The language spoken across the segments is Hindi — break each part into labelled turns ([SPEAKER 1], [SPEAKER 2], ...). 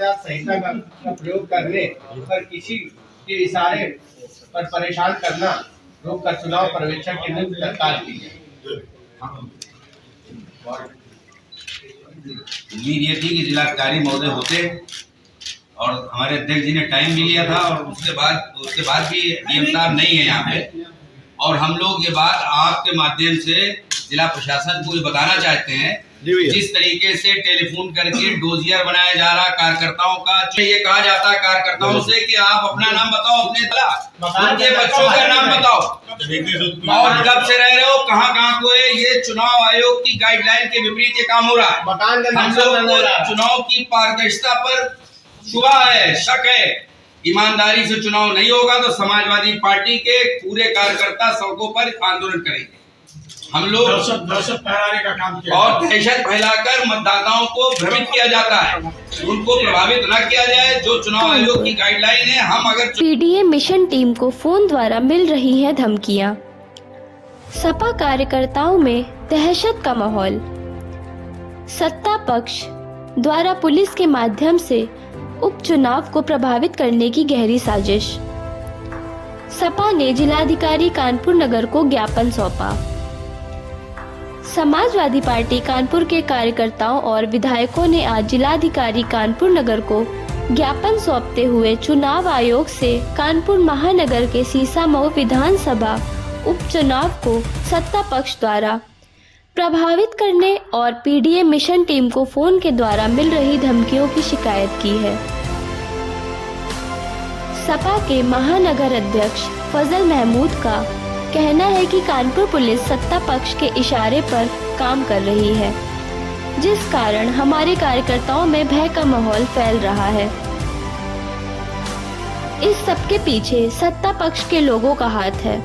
[SPEAKER 1] आचार संहिता का प्रयोग करने पर किसी के इशारे पर परेशान करना रोककर चुनाव पर्यवेक्षक की नियुक्ति तत्काल की जाए।
[SPEAKER 2] उम्मीद ये थी कि जिलाधिकारी महोदय होते और हमारे अध्यक्ष जी ने टाइम भी लिया था और उसके बाद भी डीएम साहब नहीं है यहाँ पे, और हम लोग ये बात आपके माध्यम से जिला प्रशासन को बताना चाहते हैं, जिस तरीके से टेलीफोन करके डोजियर बनाया जा रहा कार्यकर्ताओं का। ये कहा जाता है कार्यकर्ताओं से कि आप अपना नाम बताओ, अपने बच्चों का नाम बताओ और कब से रह रहे हो, कहाँ को है। ये चुनाव आयोग की गाइडलाइन के विपरीत ये काम हो रहा है। हम लोग को चुनाव की पारदर्शिता पर शुबा है, शक है। ईमानदारी से चुनाव नहीं होगा तो समाजवादी पार्टी के पूरे कार्यकर्ता सड़कों पर आंदोलन करेंगे। हम लोग
[SPEAKER 3] दहशत फैलाने का काम किया
[SPEAKER 2] और दहशत फैलाकर मतदाताओं को भ्रमित किया जाता है, उनको प्रभावित न किया जाए। जो चुनाव आयोग की गाइडलाइन है, हम अगर
[SPEAKER 4] पीडीए मिशन टीम को फोन द्वारा मिल रही हैं धमकियां। सपा कार्यकर्ताओं में दहशत का माहौल। सत्ता पक्ष द्वारा पुलिस के माध्यम से उपचुनाव को प्रभावित करने की गहरी साजिश। सपा ने जिलाधिकारी कानपुर नगर को ज्ञापन सौंपा। समाजवादी पार्टी कानपुर के कार्यकर्ताओं और विधायकों ने आज जिलाधिकारी कानपुर नगर को ज्ञापन सौंपते हुए चुनाव आयोग से कानपुर महानगर के सीसामऊ विधानसभा उपचुनाव को सत्ता पक्ष द्वारा प्रभावित करने और पीडीए मिशन टीम को फोन के द्वारा मिल रही धमकियों की शिकायत की है। सपा के महानगर अध्यक्ष फजल महमूद का कहना है कि कानपुर पुलिस सत्ता पक्ष के इशारे पर काम कर रही है, जिस कारण हमारे कार्यकर्ताओं में भय का माहौल फैल रहा है। इस सब के पीछे सत्ता पक्ष के लोगों का हाथ है।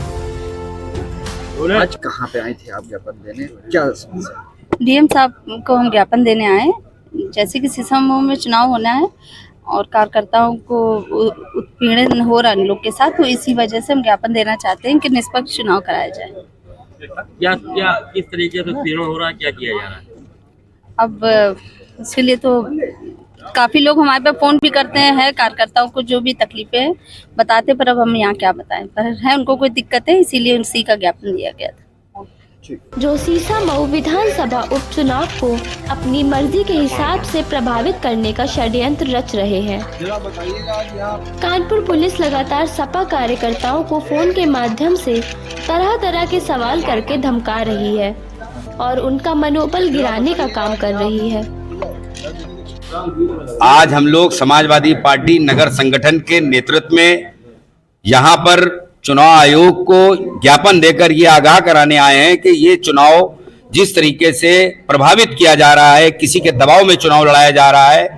[SPEAKER 5] आज कहाँ पे आई थी आप ज्ञापन देने, क्या समस्या?
[SPEAKER 6] डीएम साहब को हम ज्ञापन देने आए, जैसे कि सीसामऊ में चुनाव होना है और कार्यकर्ताओं को उत्पीड़न हो रहा है लोग के साथ, तो इसी वजह से हम ज्ञापन देना चाहते हैं कि निष्पक्ष चुनाव कराया जाए।
[SPEAKER 7] क्या किस तरीके से उत्पीड़न हो रहा है, क्या किया जा रहा है? अब
[SPEAKER 6] इसके लिए तो काफी लोग हमारे पे फोन भी करते हैं, कार्यकर्ताओं को जो भी तकलीफें बताते, पर अब हम यहाँ क्या बताएं, पर है उनको कोई दिक्कत है, इसीलिए उसी का ज्ञापन दिया गया था।
[SPEAKER 4] जो सीसामऊ विधानसभा उपचुनाव को अपनी मर्जी के हिसाब से प्रभावित करने का षड्यंत्र रच रहे हैं। कानपुर पुलिस लगातार सपा कार्यकर्ताओं को फोन के माध्यम से तरह तरह के सवाल करके धमका रही है और उनका मनोबल गिराने का काम कर रही है।
[SPEAKER 2] आज हम लोग समाजवादी पार्टी नगर संगठन के नेतृत्व में यहाँ पर चुनाव आयोग को ज्ञापन देकर ये आगाह कराने आए हैं कि ये चुनाव जिस तरीके से प्रभावित किया जा रहा है, किसी के दबाव में चुनाव लड़ाया जा रहा है,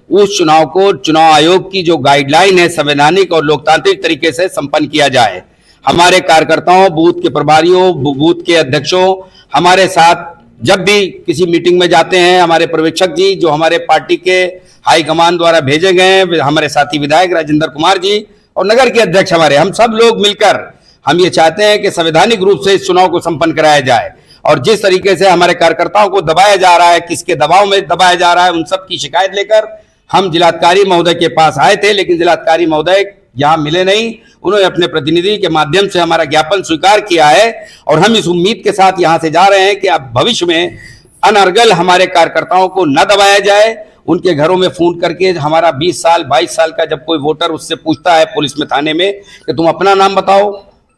[SPEAKER 2] उस चुनाव को चुनाव आयोग की जो गाइडलाइन है संवैधानिक और लोकतांत्रिक तरीके से संपन्न किया जाए। हमारे कार्यकर्ताओं, बूथ के प्रभारियों, बूथ के अध्यक्षों हमारे साथ जब भी किसी मीटिंग में जाते हैं, हमारे पर्यवेक्षक जी जो हमारे पार्टी के हाईकमान द्वारा भेजे गए हैं, हमारे साथी विधायक राजेंद्र कुमार जी और नगर के अध्यक्ष हमारे, हम सब लोग मिलकर हम ये चाहते हैं कि संवैधानिक रूप से इस चुनाव को संपन्न कराया जाए। और जिस तरीके से हमारे कार्यकर्ताओं को दबाया जा रहा है, किसके दबाव में दबाया जा रहा है, उन सब की शिकायत लेकर हम जिलाधिकारी महोदय के पास आए थे, लेकिन जिलाधिकारी महोदय यहाँ मिले नहीं। उन्होंने अपने प्रतिनिधि के माध्यम से हमारा ज्ञापन स्वीकार किया है और हम इस उम्मीद के साथ यहाँ से जा रहे हैं कि अब भविष्य में अनर्गल हमारे कार्यकर्ताओं को न दबाया जाए। उनके घरों में फोन करके हमारा 20 साल 22 साल का जब कोई वोटर उससे पूछता है पुलिस में, थाने में, कि तुम अपना नाम बताओ,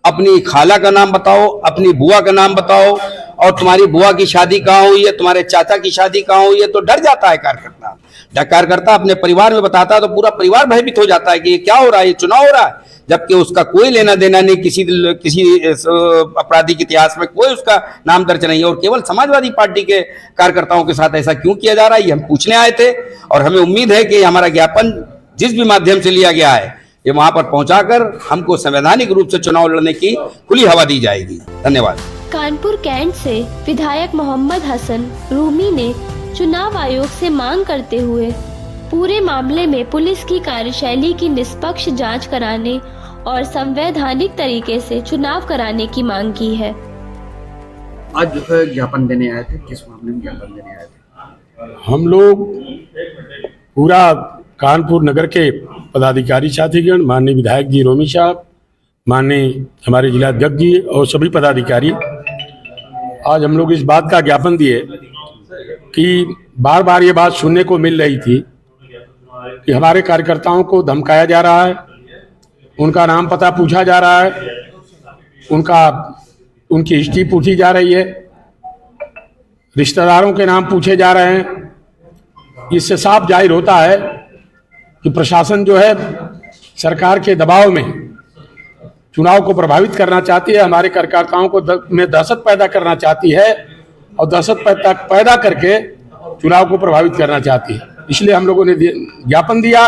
[SPEAKER 2] अपनी खाला का नाम बताओ, अपनी बुआ का नाम बताओ, और तुम्हारी बुआ की शादी कहाँ हुई है, तुम्हारे चाचा की शादी कहाँ हुई है, तो डर जाता है कार्यकर्ता। जब कार्यकर्ता अपने परिवार में बताता है तो पूरा परिवार भयभीत हो जाता है कि ये क्या हो रहा है, ये चुनाव हो रहा है, जबकि उसका कोई लेना देना नहीं, किसी आपराधिक इतिहास में कोई उसका नाम दर्ज नहीं है। और केवल समाजवादी पार्टी के कार्यकर्ताओं के साथ ऐसा क्यों किया जा रहा है, ये हम पूछने आए थे। और हमें उम्मीद है कि हमारा ज्ञापन जिस भी माध्यम से लिया गया है, ये वहां पर पहुंचाकर हमको संवैधानिक रूप से चुनाव लड़ने की खुली हवा दी जाएगी। धन्यवाद।
[SPEAKER 4] कानपुर कैंट से विधायक मोहम्मद हसन रूमी ने चुनाव आयोग से मांग करते हुए पूरे मामले में पुलिस की कार्यशैली की निष्पक्ष जांच कराने और संवैधानिक तरीके से चुनाव कराने की मांग की है।
[SPEAKER 5] आज जो है ज्ञापन देने आए थे, किस मामले में ज्ञापन देने आए थे?
[SPEAKER 3] हम लोग पूरा कानपुर नगर के पदाधिकारी साथीगण, माननीय विधायक जी रोमी साहब, माननीय हमारे जिलाध्यक्ष जी और सभी पदाधिकारी, आज हम लोग इस बात का ज्ञापन दिए कि बार बार ये बात सुनने को मिल रही थी कि हमारे कार्यकर्ताओं को धमकाया जा रहा है, उनका नाम पता पूछा जा रहा है, उनकी हिस्ट्री पूछी जा रही है, रिश्तेदारों के नाम पूछे जा रहे हैं। इससे साफ जाहिर होता है कि प्रशासन जो है सरकार के दबाव में चुनाव को प्रभावित करना चाहती है, हमारे कार्यकर्ताओं को में दहशत पैदा करना चाहती है और दहशत पैदा करके चुनाव को प्रभावित करना चाहती है। इसलिए हम लोगों ने ज्ञापन दिया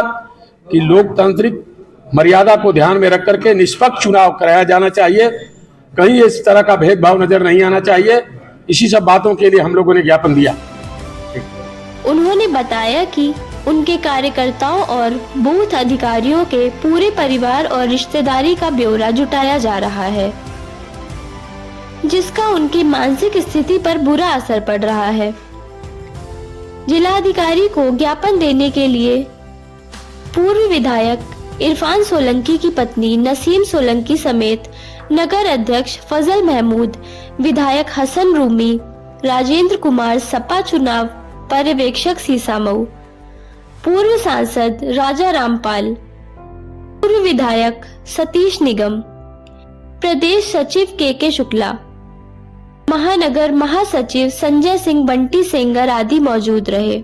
[SPEAKER 3] कि लोकतांत्रिक मर्यादा को ध्यान में रख करके निष्पक्ष चुनाव कराया जाना चाहिए, कहीं इस तरह का भेदभाव नजर नहीं आना चाहिए। इसी सब बातों के लिए हम लोगों ने ज्ञापन दिया।
[SPEAKER 4] उन्होंने बताया कि उनके कार्यकर्ताओं और बूथ अधिकारियों के पूरे परिवार और रिश्तेदारी का ब्यौरा जुटाया जा रहा है, जिसका उनकी मानसिक स्थिति पर बुरा असर पड़ रहा है। जिलाधिकारी को ज्ञापन देने के लिए पूर्व विधायक इरफान सोलंकी की पत्नी नसीम सोलंकी समेत नगर अध्यक्ष फजल महमूद, विधायक हसन रूमी, राजेंद्र कुमार सपा चुनाव पर्यवेक्षक सीसामऊ, पूर्व सांसद राजा रामपाल, पूर्व विधायक सतीश निगम, प्रदेश सचिव के शुक्ला, महानगर महासचिव संजय सिंह बंटी सेंगर आदि मौजूद रहे।